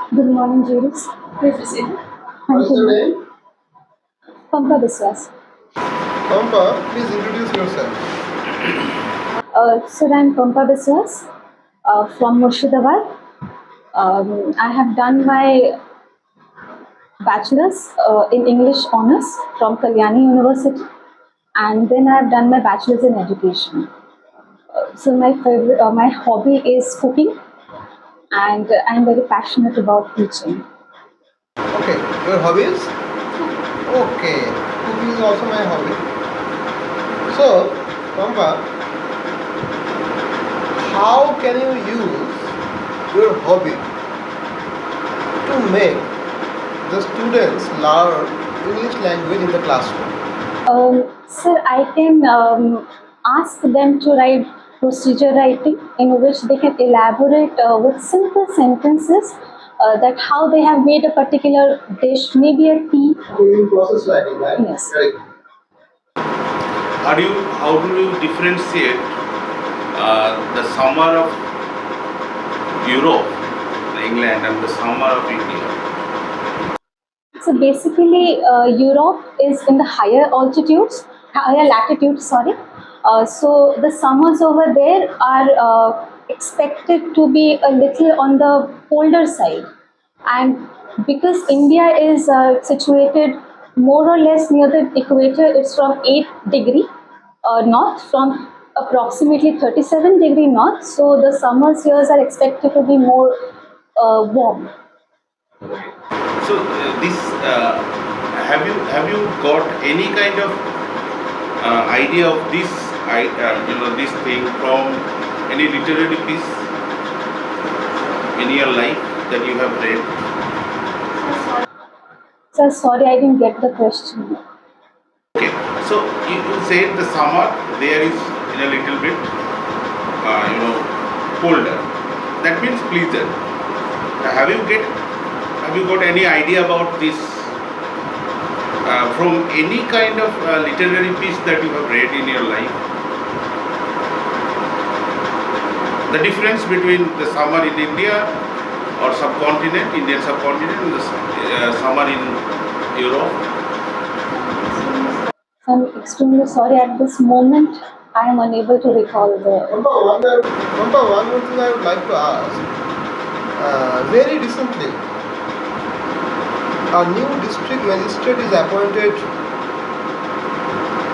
Good morning, Juris. Please proceed. What is your name? Pampa Biswas. Pampa, please introduce yourself. Sir, I'm Pampa Biswas from Murshidabad. I have done my bachelor's in English honors from Kalyani University, and then I have done my bachelor's in education. So my hobby is cooking, and I'm very passionate about teaching. Okay, your hobbies? Okay, cooking is also my hobby. So, Pampa, how can you use your hobby to make the students learn English language in the classroom? Sir, I can ask them to write procedure writing in which they can elaborate with simple sentences that how they have made a particular dish, maybe a tea. Doing process writing, right? Yes. Correct. How do you differentiate the summer of Europe, England, and the summer of India? So basically, Europe is in the higher latitudes. Sorry. So the summers over there are expected to be a little on the colder side, and because India is situated more or less near the equator, it's from 8 degree north, from approximately 37 degree north. So the summers here are expected to be more warm. So this have you got any kind of idea of this this thing from any literary piece in your life that you have read? Sir, sorry, I didn't get the question. Okay, so you said the summer there is in a little bit colder. That means pleasant. Have you got any idea about this from any kind of literary piece that you have read in your life? The difference between the summer in India or subcontinent, Indian subcontinent, and the summer in Europe? I'm extremely sorry, at this moment I am unable to recall the. Pampa, one more thing I would like to ask. Very recently, a new district magistrate is appointed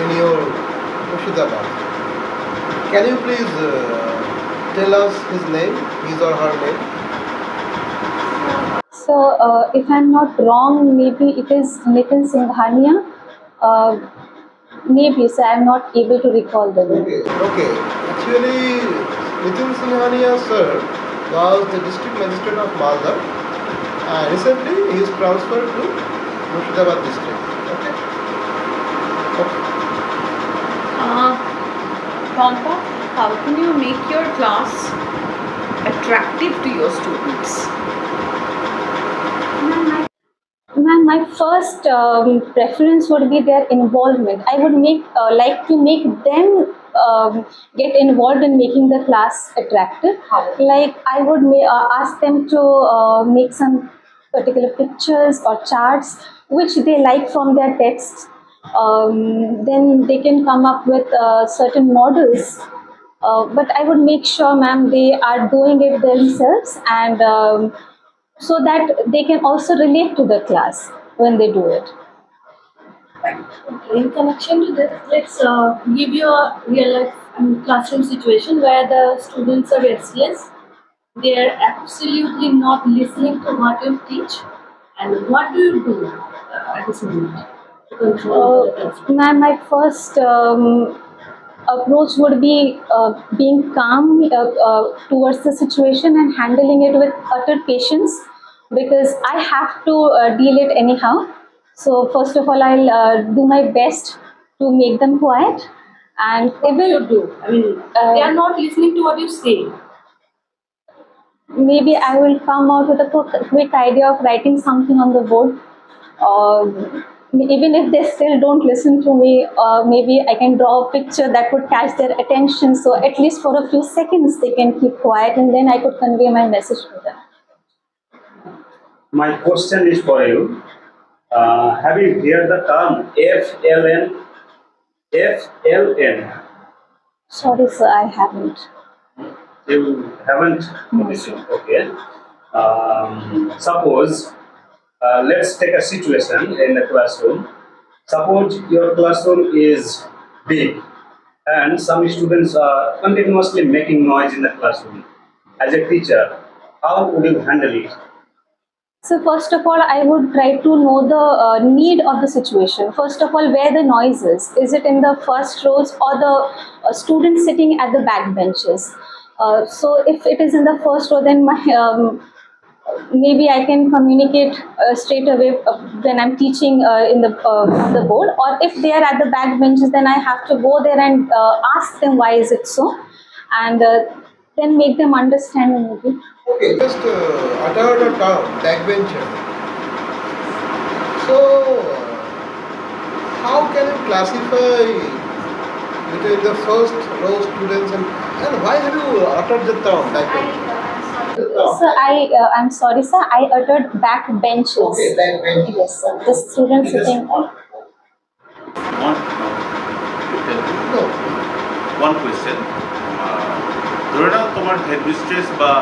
in your Murshidabad. Can you please tell us his name, his or her name? So, if I'm not wrong, maybe it is Nitin Singhania. Maybe, so I'm not able to recall the name. Okay. Actually, Nitin Singhania sir was the district magistrate of Malda, and recently he is transferred to Murshidabad district. Okay. Pampa, how can you make your class attractive to your students? Ma'am, my first preference would be their involvement. I would like to make them get involved in making the class attractive. Like I would ask them to make some particular pictures or charts which they like from their texts. Then they can come up with certain models. But I would make sure, ma'am, they are doing it themselves, and so that they can also relate to the class when they do it. In connection to this, let's give you a real life classroom situation where the students are restless. They are absolutely not listening to what you teach. And what do you do at this moment to control the classroom? Ma'am, my first approach would be being calm towards the situation and handling it with utter patience, because I have to deal it anyhow. So first of all, I'll do my best to make them quiet, and What do you do? I mean, they are not listening to what you say. maybe I will come out with a quick idea of writing something on the board. Even if they still don't listen to me, maybe I can draw a picture that would catch their attention. So at least for a few seconds they can keep quiet, and then I could convey my message to them. My question is for you. Have you heard the term FLN? FLN. Sorry, sir, I haven't. You haven't? No, sir. Okay. Suppose, let's take a situation in the classroom. Suppose your classroom is big and some students are continuously making noise in the classroom. As a teacher, how would you handle it? So first of all, I would try to know the need of the situation. First of all, where the noise is. Is it in the first rows or the students sitting at the back benches? So if it is in the first row, then maybe I can communicate straight away when I'm teaching in the on the board. Or if they are at the back benches, then I have to go there and ask them why is it so, and then make them understand maybe. Okay, just uttered a term, backbencher. So, how can you classify between the first row students and why have you uttered the term backbencher? Sir, I'm sorry, sir. I uttered back benches. Okay, backbencher. Yes, sir. The students sitting. One, No. one question. ধরে নাও তোমার headmistress বা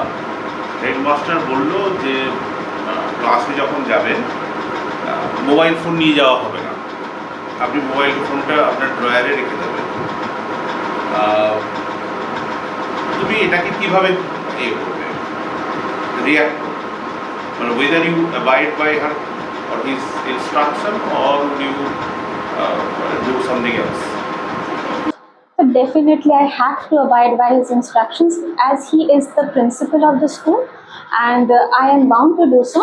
headmaster বললো যে ক্লাসে যখন যাবেন mobile phone নিয়ে যাওয়া হবে না, আপনি মোবাইল ফোনটা আপনার ড্রয়ারে রেখে দেবেন। তুমি এটাকে কিভাবে করবে, রিয়াক্ট করবে, মানে whether you abide by her or his instruction or you do something else? So definitely, I have to abide by his instructions as he is the principal of the school, and I am bound to do so.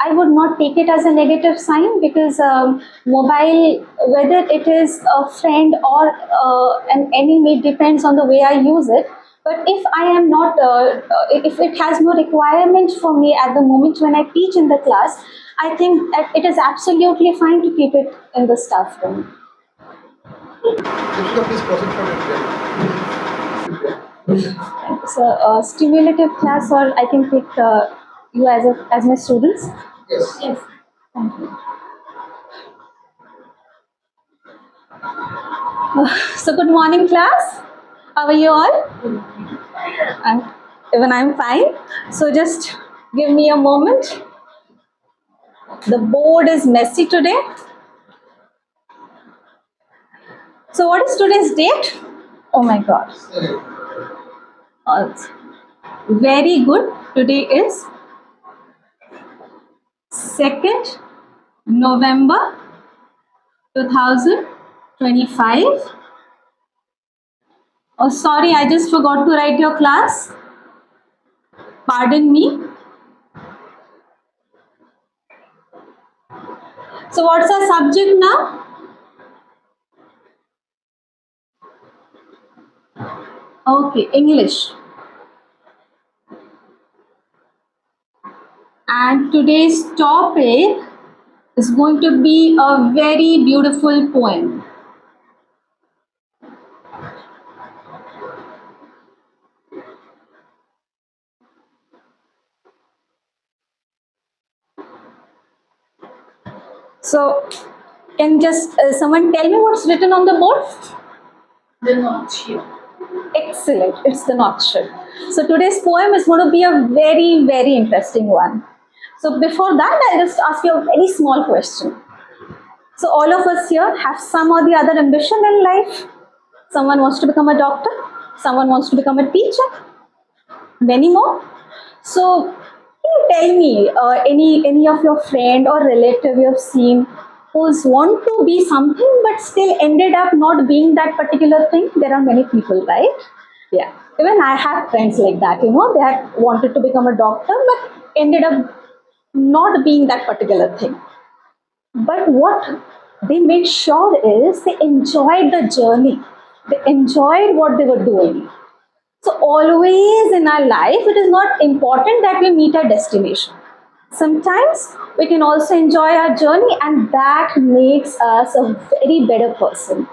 I would not take it as a negative sign because mobile, whether it is a friend or an enemy, depends on the way I use it. But if I am not, if it has no requirement for me at the moment when I teach in the class, I think that it is absolutely fine to keep it in the staff room. Deepika, please proceed for your So, stimulative class, or I can take you as my students. Yes. Yes. Thank you. So, good morning, class. How are you all? Even I'm fine. So, just give me a moment. The board is messy today. So, what is today's date? Oh my God. Very good. Today is 2nd November 2025. Oh, sorry, I just forgot to write your class. Pardon me. So, what's our subject now? Okay, English. And today's topic is going to be a very beautiful poem. So, can just someone tell me what's written on the board? The notch here. Excellent, it's the notcher. So today's poem is going to be a very, very interesting one. So before that, I'll just ask you a very small question. So all of us here have some or the other ambition in life. Someone wants to become a doctor, someone wants to become a teacher, many more. So can you tell me any of your friend or relative you have seen who's want to be something but still ended up not being that particular thing? There are many people, right? Yeah. Even I have friends like that, you know, they had wanted to become a doctor but ended up not being that particular thing. But what they made sure is they enjoyed the journey. They enjoyed what they were doing. So always in our life, it is not important that we meet our destination. Sometimes we can also enjoy our journey, and that makes us a very better person.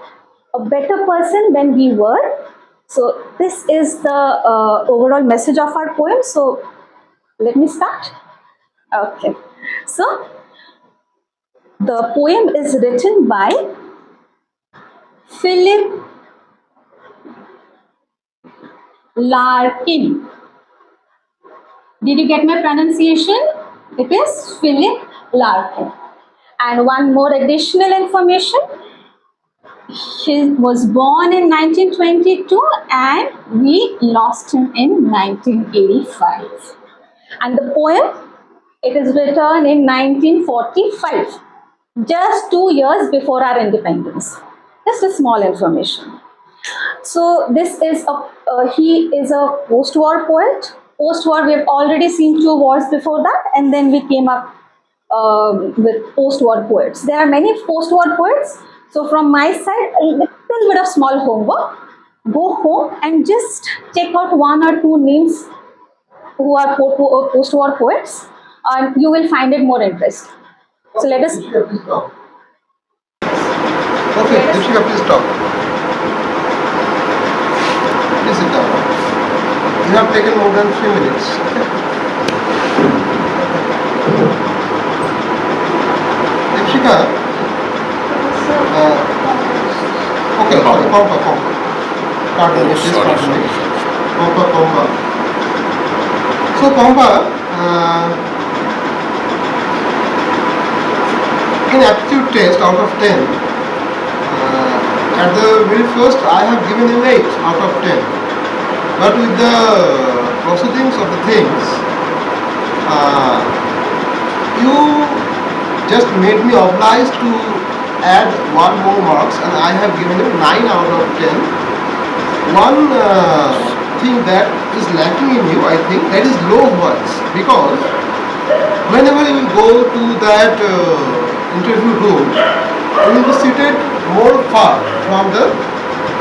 A better person than we were. So this is the overall message of our poem. So let me start. Okay. So the poem is written by Philip Larkin. Did you get my pronunciation? It is Philip Larkin. And one more additional information. He was born in 1922 and we lost him in 1985. And the poem, it is written in 1945, just 2 years before our independence. Just a small information. So this is he is a post-war poet. Post-war, we have already seen 2 wars before that, and then we came up with post-war poets. There are many post-war poets. So from my side, a little bit of small homework. Go home and just check out 1 or 2 names who are post-war poets, and you will find it more interesting. So let us. Dipshika, please stop. Okay, Dipshika, please stop. Please sit down. You have taken more than 3 minutes. Dipshika. Okay, sorry, Pompa. Pardon me, please pardon me. Pompa. So Pompa, in aptitude test out of 10, at the very first I have given you 8 out of 10. But with the proceedings of the things, you just made me obliged to add 1 more marks, and I have given you 9 out of 10. One thing that is lacking in you, I think, that is low voice, because whenever you go to that interview room, you will be seated more far from the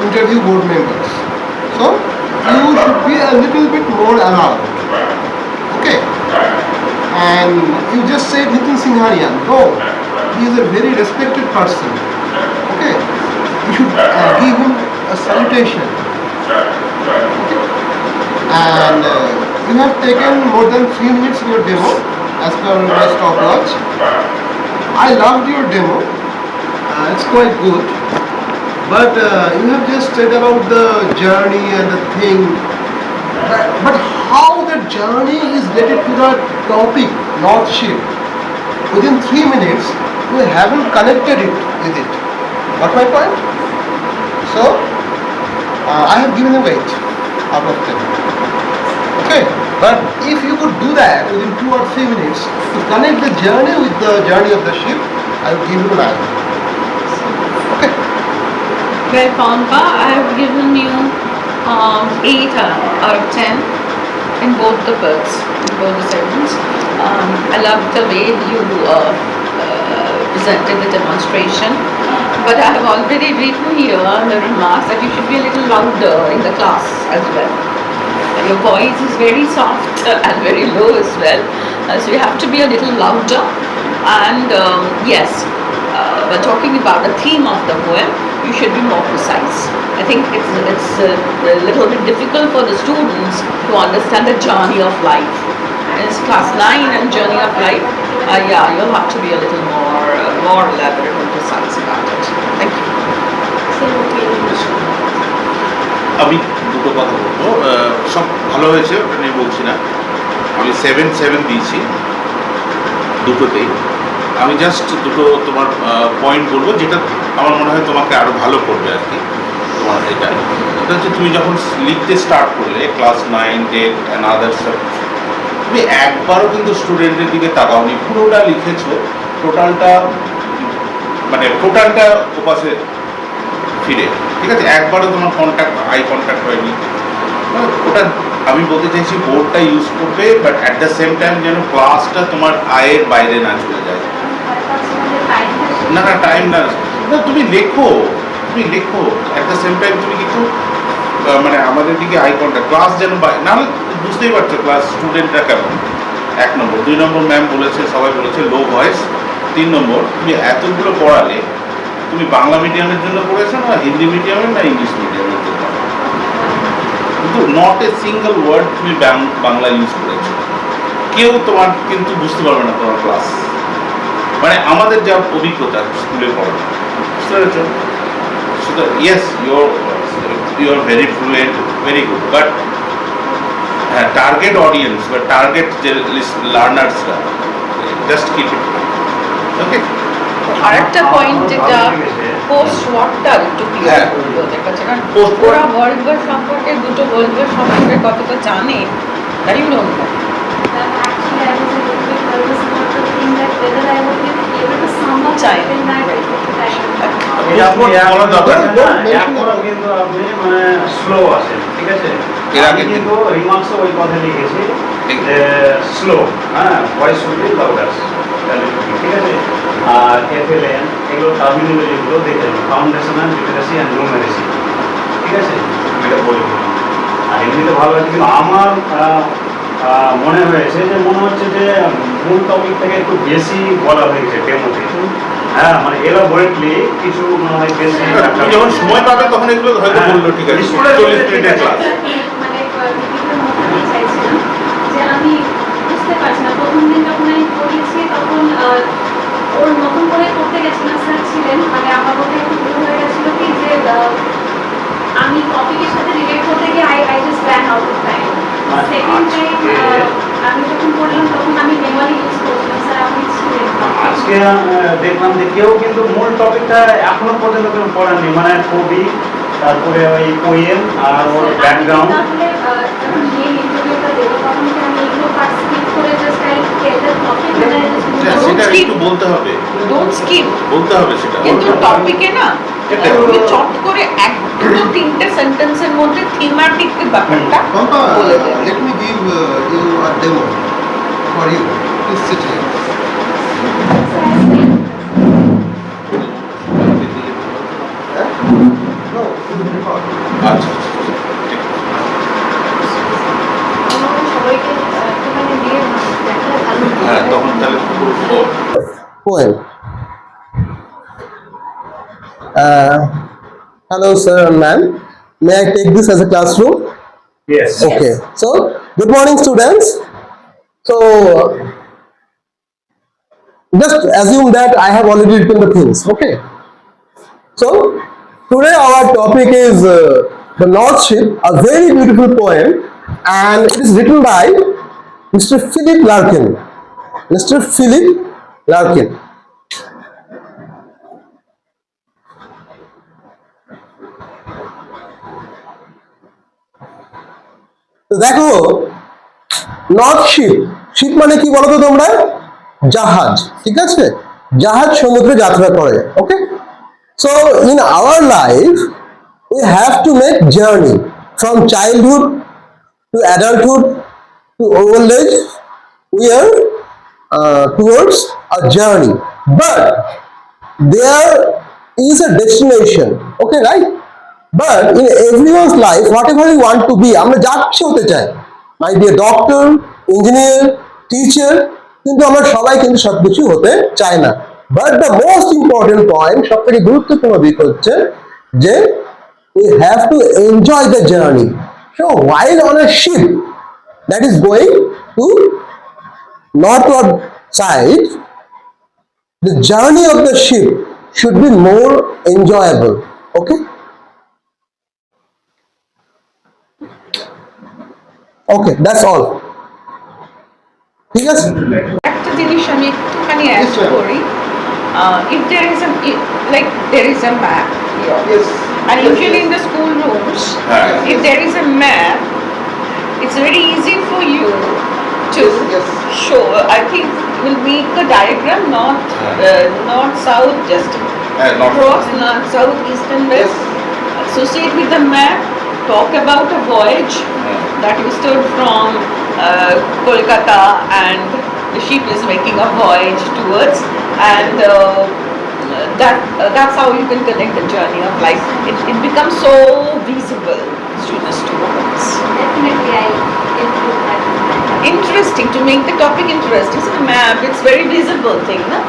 interview board members. So you should be a little bit more allowed. Okay. And you just said Nitin Singhania. No, he is a very respected person. Okay. You should give him a salutation. Okay. And you have taken more than 3 minutes in your demo as per my stopwatch. I loved your demo. It's quite good. But you have just said about the journey and the thing. But how the journey is related to the topic, North Ship? Within 3 minutes, you haven't connected it with it. Got my point? So, I have given a weight out of 10. Okay, but if you could do that within 2 or 3 minutes to connect the journey with the journey of the ship, I will give you 9. Okay. Well, Pompa, I have given you 8 out of 10 in both the books, in both the segments. I loved the way you presented the demonstration, but I have already written here the remarks that you should be a little louder in the class as well. Your voice is very soft and very low as well, so you have to be a little louder. And yes, we're talking about the theme of the poem. You should be more precise. I think it's a little bit difficult for the students to understand the journey of life. It's class 9 and journey of life. Yeah, you'll have to be a little more elaborate and precise about it. Thank you. আমি দুটো কথা বলবো, সব ভালো হয়েছে, ওটা নিয়ে বলছি না। আমি 7 দিয়েছি দুটোতেই। আমি জাস্ট দুটো তোমার পয়েন্ট বলবো, যেটা আমার মনে হয় তোমাকে আরও ভালো করবে আর কি। তোমার এটা হচ্ছে, তুমি যখন লিখতে স্টার্ট করলে ক্লাস 9, 10 অ্যান্ড আদার্স, তুমি একবারও কিন্তু স্টুডেন্টের দিকে তাকাওনি, পুরোটা লিখেছো, টোটালটা ওপাশে ফিরে, ঠিক আছে? একবারও তোমার আই কন্ট্যাক্ট হয়নি। ওটা আমি বলতে চাইছি, বোর্ডটা ইউজ করবে, but at the same time যেন ক্লাসটা তোমার আয়ের বাইরে না চলে যায়। না টাইম না, তুমি লেখো অ্যাট দ্য সেম টাইম তুমি কিন্তু আমাদের দিকে আই কন্ট্যাক্ট, ক্লাস যেন নাহলে বুঝতেই পারছো ক্লাস স্টুডেন্টরা কেমন। 1 নম্বর। 2 নম্বর ম্যাম বলেছে, সবাই বলেছে লো ভয়েস। 3 নম্বর, তুমি এতগুলো পড়ালে, তুমি বাংলা মিডিয়ামের জন্য পড়েছো না হিন্দি মিডিয়ামের না ইংলিশ মিডিয়ামের জন্য, কিন্তু নট এ সিঙ্গল ওয়ার্ড তুমি বাংলা ইউজ করেছো। কেউ তোমার কিন্তু বুঝতে পারবে না তোমার ক্লাস, মানে আমাদের যা অভিজ্ঞতা স্কুলে পড়ানো, বুঝতে পেরেছো? সুতরাং yes you are very fluent, very good, but target audience বা টার্গেট যে লার্নার্সরা, জাস্ট কিপ ইট ওকে। আরেকটা পয়েন্ট যেটা পোস্ট ওয়ার্কটা একটু ক্লিয়ার করবো, দেখাচ্ছে কারণ ওরা ওয়ার্ল্ড ওয়ার সম্পর্কে, দুটো ওয়ার্ল্ড ওয়ার সম্পর্কে কতটা জানে, তাই না? Actually, I was a little bit nervous about the thing that whether I would be able to sum up Time. in that time. এই আপনি বলা দরকার নেই। এখনো কিন্তু আপনি মানে স্লো আছেন, ঠিক আছে? এর আগে আমি কিন্তু রিমার্কসে ওই কথা লিখেছি যে স্লো, হ্যাঁ, ভয়েস শুড বি লাউডার, ঠিক আছে? আর এফএলএন এগুলো টার্মিনোলজিগুলো দেখে নেবেন, ফাউন্ডেশনাল লিটারেসি অ্যান্ড নিউমেরেসি, ঠিক আছে? এটা বলে দিলাম। আর এমনিতে ভালো আছে, কিন্তু আমার মনে হয়েছে যে মনে হচ্ছে যে মূল টপিক থেকে একটু বেশি বলা হয়েছে ডেমোতে, হ্যাঁ, মানে এলাবোরেটলি কিছু মনে হয় বেশি। তুমি যখন সময় পাবে তখন এগুলো হয়তো বললো, ঠিক আছে, 40 মিনিটের ক্লাস। মানে বিভিন্ন মতো আমি চাইছিলাম যে আমি বুঝতে পারছি না, প্রথম দিন যখন আমি পড়িয়েছি তখন ওর নতুন করে করতে গেছিলাম, স্যার ছিলেন, মানে আমার মধ্যে একটু ভুল হয়ে গেছিলো কি যে আমি টপিকের সাথে রিলেট করতে গিয়ে I just ran out of time. Second time আমি যখন পড়লাম তখন আমি মেমোরি ইউজ করছিলাম, স্যার আপনি ছিলেন। আজকে দেখলাম যে কেউ কিন্তু মূল টপিকটা এখনো পর্যন্ত কেউ পড়েননি, মানে কবি, তারপরে ওই পোয়েম আর ওর ব্যাকগ্রাউন্ড। তাহলে যখন মেইন ইন্টারভিউটা দেবো তখন কি আমি এগুলো পার্ট স্কিপ করে just I tell the topic and I just সেটা একটু বলতে হবে, ডোন্ট স্কিপ, বলতে হবে সেটা। কিন্তু টপিকে না তুমি চট করে এক দুটো তিনটে সেন্টেন্সের মধ্যে থিমেটিক ব্যাপারটা Pampa, বলে দেবে। let me give you a demo for you. Please sit here. No, record. আচ্ছা, সবাইকে একটুখানি দিয়ে দেখা ভালো। হ্যাঁ, তখন তাহলে পুরো Poem. Hello, sir and ma'am. May I take this as a classroom? Yes. Okay. So, good morning, students. So, just assume that I have already written the things. Okay. So, today our topic is The North Ship, a very beautiful poem, and it is written by Mr. Philip Larkin. Mr. Philip Larkin. তো দেখো, north sheep, sheep মানে কি বলতো তোমরা? জাহাজ, ঠিক আছে? জাহাজ সমুদ্রে যাত্রা করে। Okay, so in our life we have to make journey from childhood to adulthood to old age. We are towards a journey, but there is a destination. Okay, right? But in everyone's life, whatever we want to be, আমরা যা কিছু হতে চাই, might be a doctor, engineer, teacher, কিন্তু আমরা সবাই কিন্তু সবকিছু হতে চাই না। But the most important point, সবথেকে গুরুত্বপূর্ণ বিষয় হচ্ছে যে we have to enjoy the journey. So while on a ship that is going to northward side, the journey of the ship should be more enjoyable. Okay. Okay, that's all. ঠিক আছে? একটা জিনিস আমি একটুখানি অ্যাড Yes, ma'am. করি, if there is a there is a map here, Yes. and usually in the school rooms, if there is a map, it's very easy for you to Yes. show. I think we'll make a diagram, north south, just cross north south east and west, associate with the map, talk about a voyage that you stood from Kolkata and the ship is making a voyage towards, and that's how you can connect the journey of life. It becomes so visible to the students. Definitely I improve that. Interesting, to make the topic interesting. So the map, it's very visible thing, no?